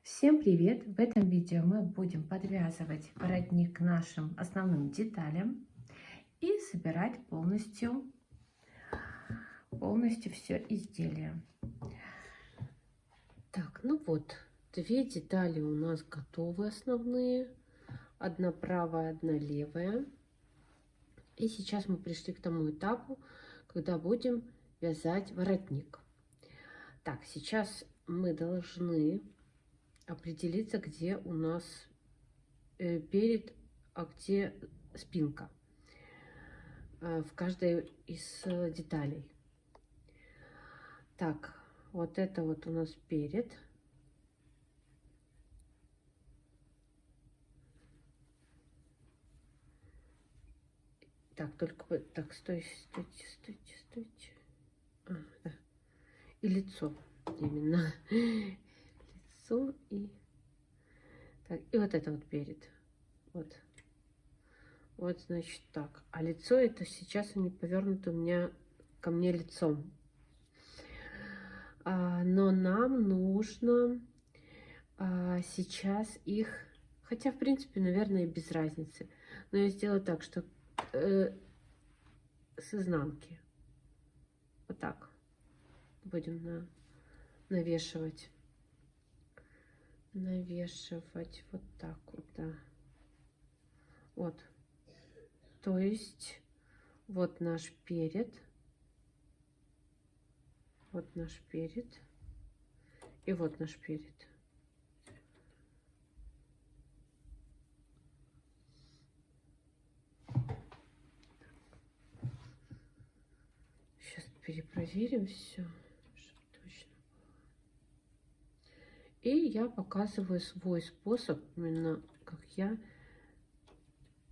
Всем привет! В этом видео мы будем подвязывать воротник к нашим основным деталям и собирать полностью все изделие. Так, ну вот, две детали у нас готовы основные. Одна правая, одна левая. И сейчас мы пришли к тому этапу, когда будем вязать воротник. Так, сейчас мы должны определиться, где у нас перед, а где спинка в каждой из деталей. Так, вот это вот у нас перед. Так, только так, стойте. Да. И лицо именно. Лицо и... Так, и вот это вот перед. Вот. Вот, значит, так. А лицо это сейчас они повернуты у меня ко мне лицом. Но нам нужно сейчас их... Хотя, в принципе, наверное, без разницы. Но я сделаю так, что с изнанки. Вот так. Будем навешивать вот так вот, да. Вот, то есть вот наш перед и вот наш перед. Сейчас перепроверим все, чтобы точно было. И я показываю свой способ, именно как я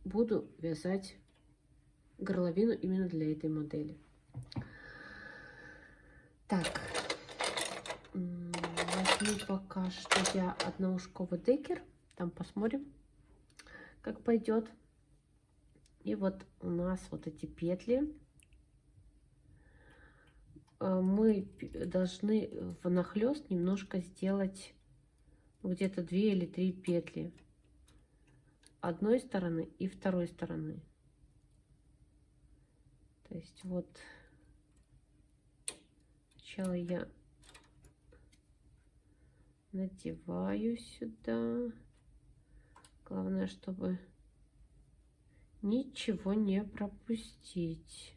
буду вязать горловину именно для этой модели. Так, возьму пока что я одноушковый декер, там посмотрим, как пойдет. И вот у нас вот эти петли. Мы должны внахлёст немножко сделать где-то 2 или 3 петли одной стороны и второй стороны. То есть вот сначала я надеваю сюда. Главное, чтобы ничего не пропустить.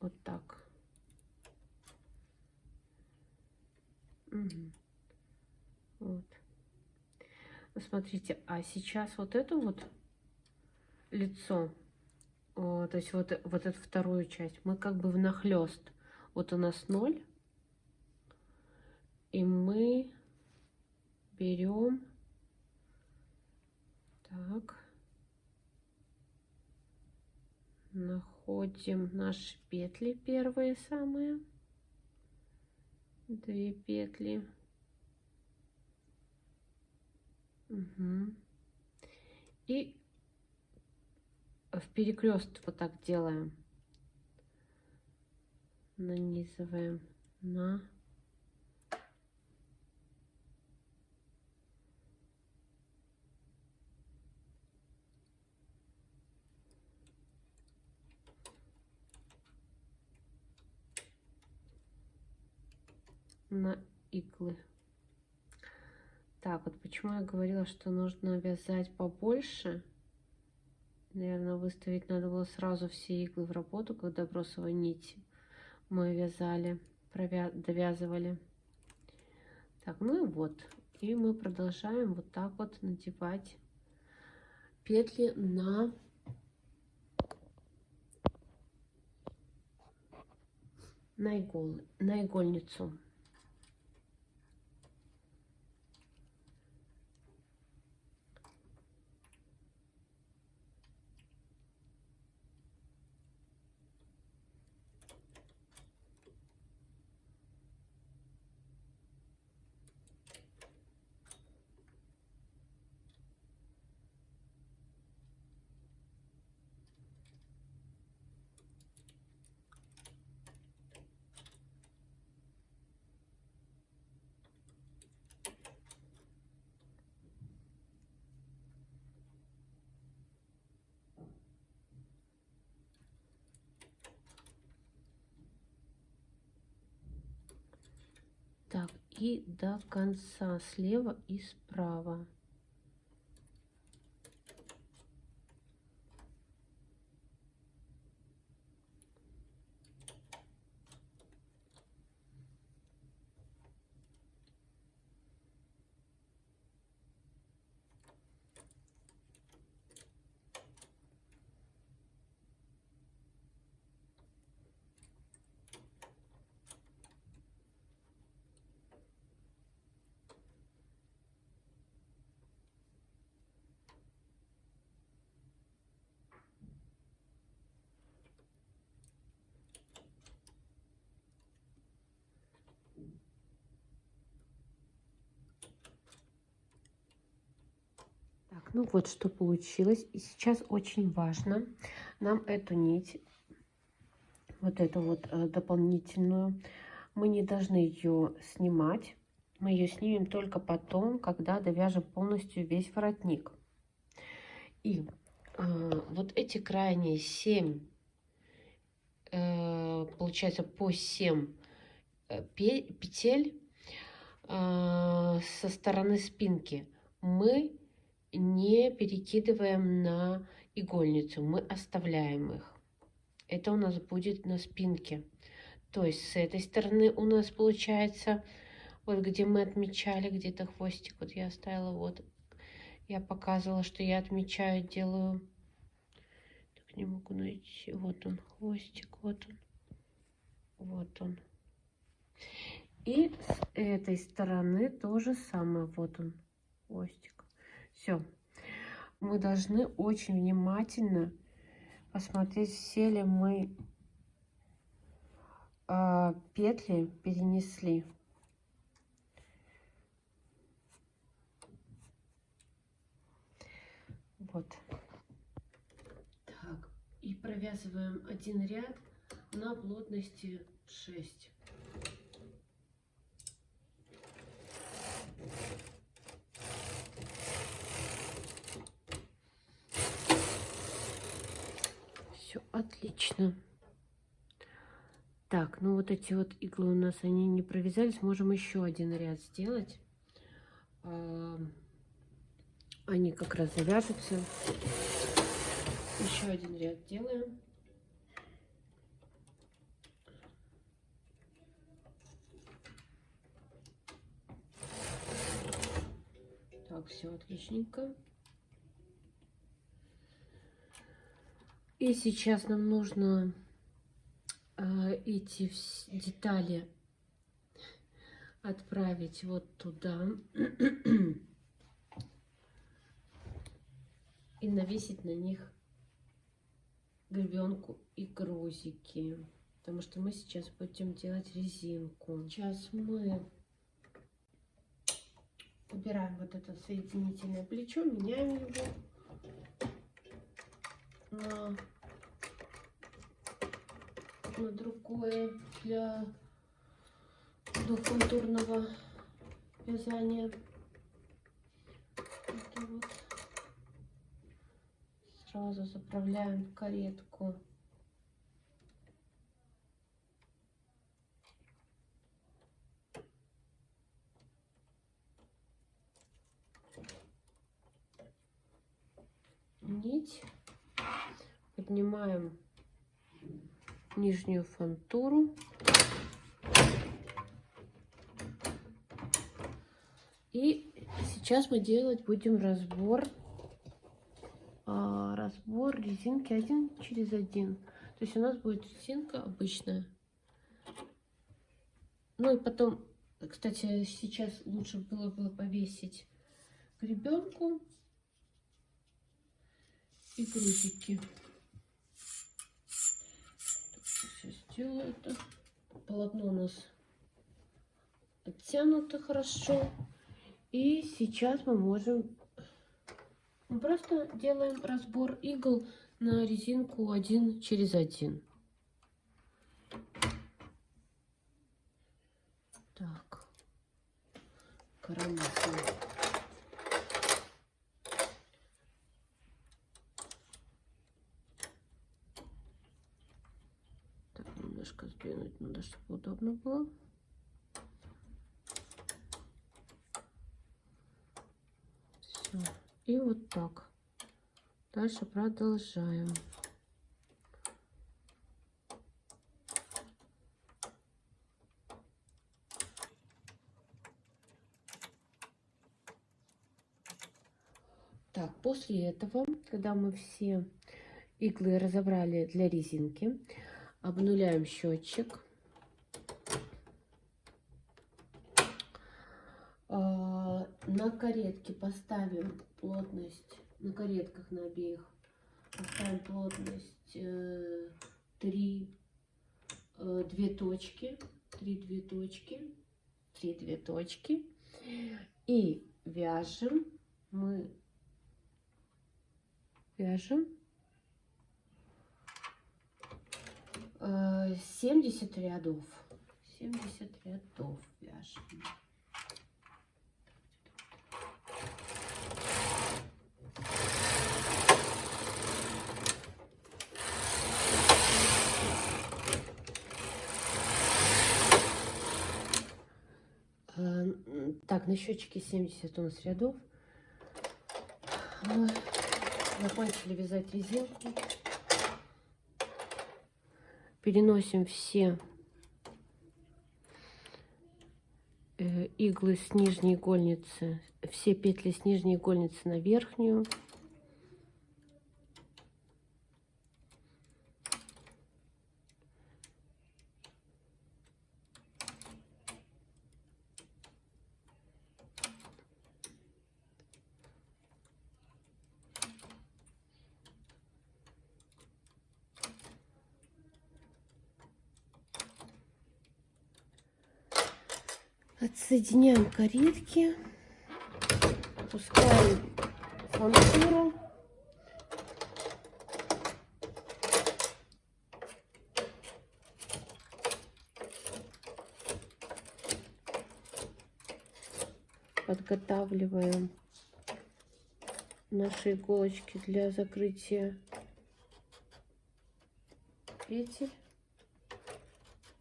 Вот так. Угу. Вот. Смотрите, а сейчас вот это вот лицо, то есть вот эту вторую часть мы как бы внахлёст. Вот у нас 0. И мы берем так, находим наши петли первые самые, 2 петли. Угу. И в перекрест вот так делаем, нанизываем на иглы. Так, вот почему я говорила, что нужно вязать побольше. Наверное, выставить надо было сразу все иглы в работу, когда бросовой нить мы вязали, довязывали. Так, ну и вот. И мы продолжаем вот так вот надевать петли на игольницу. и до конца, слева и справа. Так, ну вот что получилось. И сейчас очень важно нам эту нить, вот эту вот дополнительную, мы не должны ее снимать. Мы ее снимем только потом, когда довяжем полностью весь воротник. И вот эти крайние 7, получается по 7 петель со стороны спинки мы не перекидываем на игольницу, мы оставляем их. Это у нас будет на спинке. То есть с этой стороны у нас получается, вот где мы отмечали, где-то хвостик, вот я оставила, вот я показывала, что я отмечаю, делаю, так не могу найти, вот он хвостик, вот он. И с этой стороны то же самое, вот он хвостик. Все, мы должны очень внимательно посмотреть, все ли мы петли перенесли. Вот. Так, и провязываем один ряд на плотности 6. Все отлично. Так, ну вот эти вот иглы у нас, они не провязались. Можем еще один ряд сделать. Они как раз завяжутся. Еще один ряд делаем. Так, все отличненько. И сейчас нам нужно эти детали отправить вот туда и навесить на них гребенку и грузики, потому что мы сейчас будем делать резинку. Сейчас мы убираем вот это соединительное плечо, меняем его на другое для двухконтурного вязания. Это вот. Сразу заправляем в каретку. Нить. Поднимаем нижнюю фантуру. И сейчас мы делать будем разбор резинки 1 через 1. То есть у нас будет резинка обычная. Ну и потом, кстати, сейчас лучше было бы повесить гребенку и грузики. Сейчас сделаю это. Полотно у нас оттянуто хорошо. И сейчас мы можем... Мы просто делаем разбор игл на резинку 1 через 1. Так. Коромысло. Так, немножко сдвинуть надо, чтобы удобно было. И вот так. Дальше продолжаем. Так, после этого, когда мы все иглы разобрали для резинки, обнуляем счетчик. На каретке поставим плотность, на каретках на обеих поставим плотность 3 2 точки, 3 2 точки, и вяжем, мы вяжем 70 рядов, 70 рядов вяжем. Так, на счетчике 70 у нас рядов. Мы закончили вязать резинку. Переносим все иглы с нижней игольницы, все петли с нижней игольницы на верхнюю. Отсоединяем каретки, опускаем фантуру. Подготавливаем наши иголочки для закрытия петель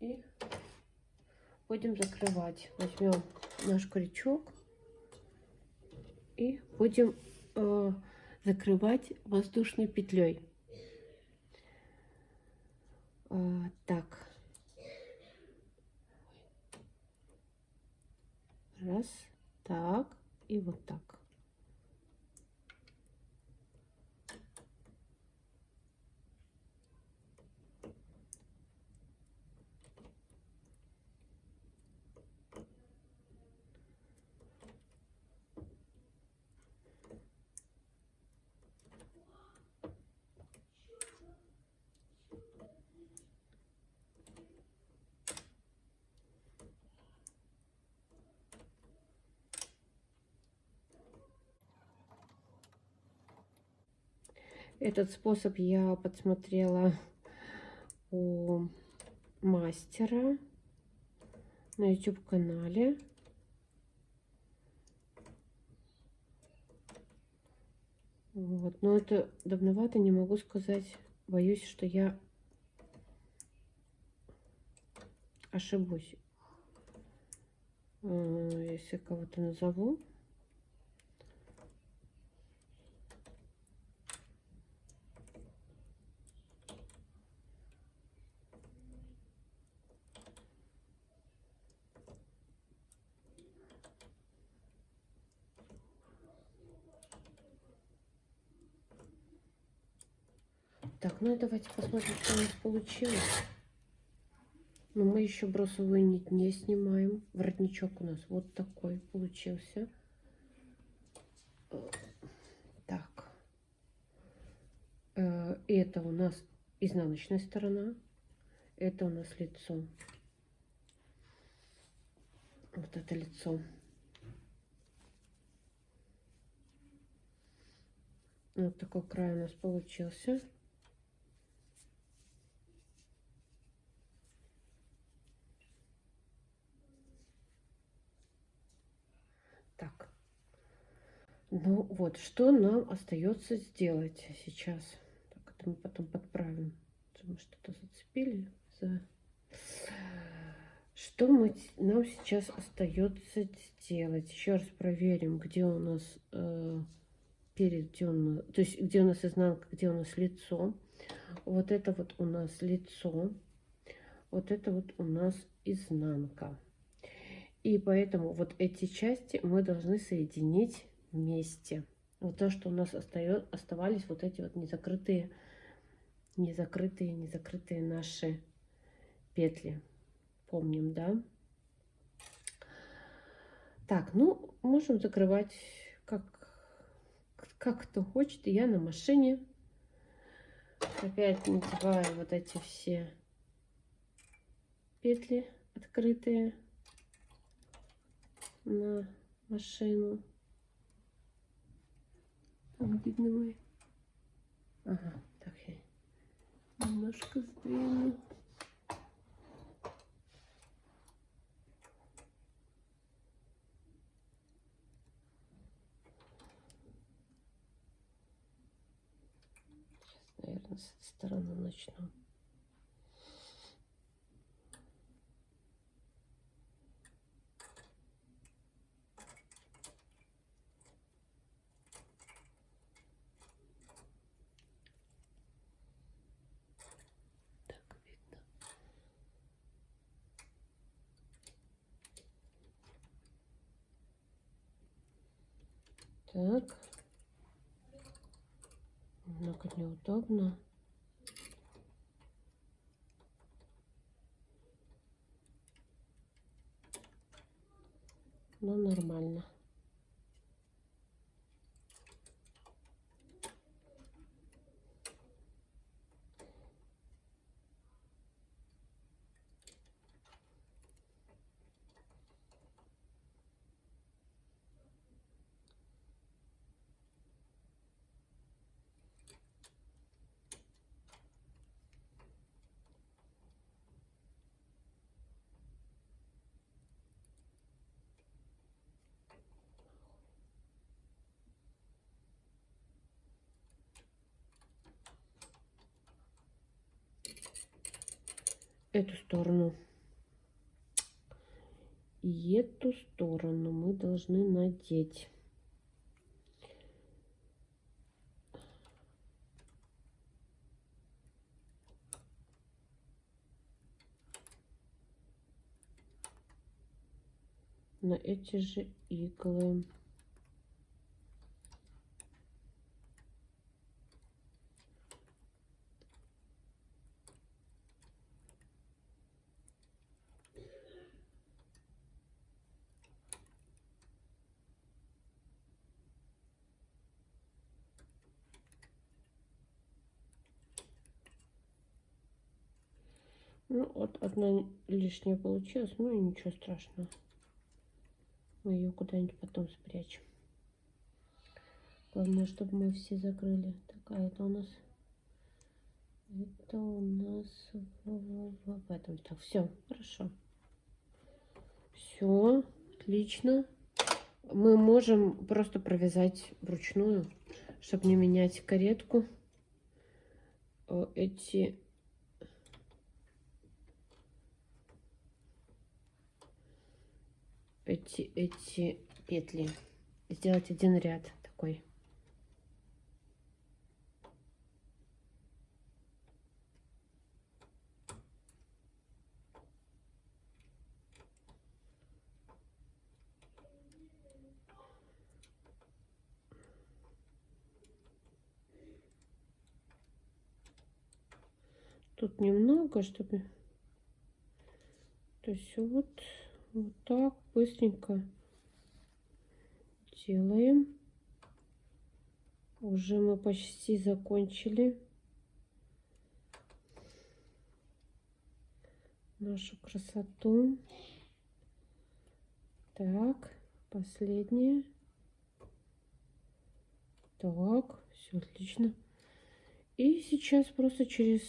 и будем закрывать. Возьмем наш крючок и будем закрывать воздушной петлей. Так, раз, так и вот так. Этот способ я подсмотрела у мастера на YouTube канале. Вот. Но это давновато, не могу сказать. Боюсь, что я ошибусь, если кого-то назову. Так, ну и давайте посмотрим, что у нас получилось. Но мы еще бросовую нить не снимаем. Воротничок у нас вот такой получился. Так. Это у нас изнаночная сторона. Это у нас лицо. Вот это лицо. Вот такой край у нас получился. Так. Ну вот, что нам остается сделать сейчас? Так, это мы потом подправим. Мы что-то зацепили. Что нам сейчас остается сделать? Еще раз проверим, где у нас перед, где то есть где у нас изнанка, где у нас лицо. Вот это вот у нас лицо, вот это вот у нас изнанка. И поэтому вот эти части мы должны соединить вместе. Вот то, что у нас оставались вот эти вот незакрытые наши петли. Помним, да? Так, ну, можем закрывать как кто хочет. Я на машине. Опять надеваю вот эти все петли открытые на машину. Там видно мой. Ага, так я немножко сдвину. Сейчас, наверное, с этой стороны начну. Так, немного неудобно. Но нормально. Эту сторону и эту сторону мы должны надеть. На эти же иглы. Ну, вот одна лишняя получилась, ну и ничего страшного. Мы ее куда-нибудь потом спрячем. Главное, чтобы мы все закрыли. Так, а это у нас... Это у нас в этом. Так, все, хорошо. Все, отлично. Мы можем просто провязать вручную, чтобы не менять каретку. Эти петли. Сделать один ряд такой. Тут немного, чтобы... То есть вот так быстренько делаем. Уже мы почти закончили нашу красоту. Так, последнее. Так, все отлично. И сейчас просто через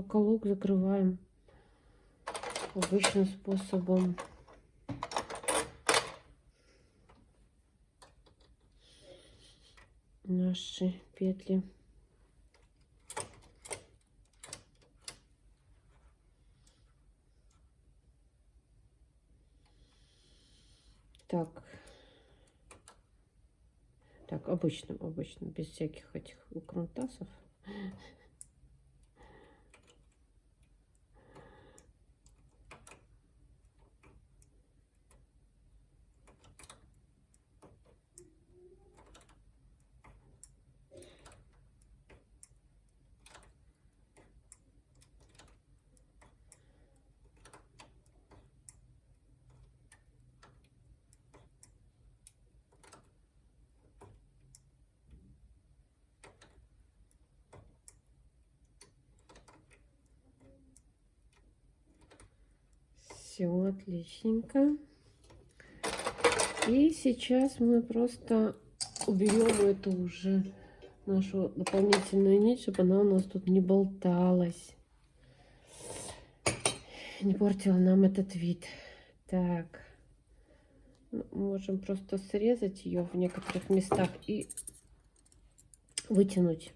колок закрываем обычным способом. Наши петли. Так, Так, обычным, без всяких этих укрутасов. Все отличненько. И сейчас мы просто уберем эту уже нашу дополнительную нить, чтобы она у нас тут не болталась, не портила нам этот вид. Так, можем просто срезать ее в некоторых местах и вытянуть.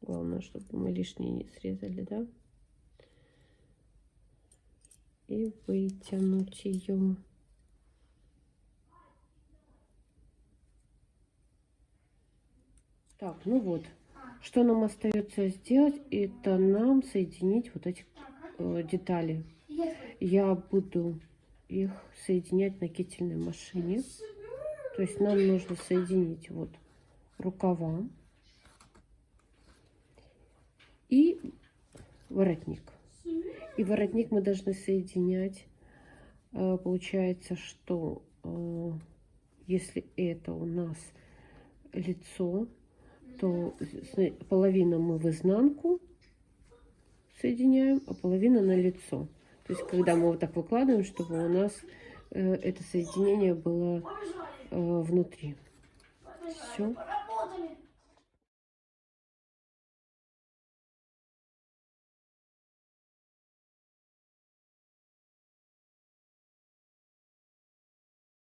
Главное, чтобы мы лишнее не срезали, да? И вытянуть ее. Так, ну вот. Что нам остается сделать, это нам соединить вот эти детали. Я буду их соединять на кительной машине. То есть нам нужно соединить вот рукава и воротник. И воротник мы должны соединять. Получается, что если это у нас лицо, то половину мы в изнанку соединяем, а половину на лицо. То есть, когда мы вот так выкладываем, чтобы у нас это соединение было внутри. Все.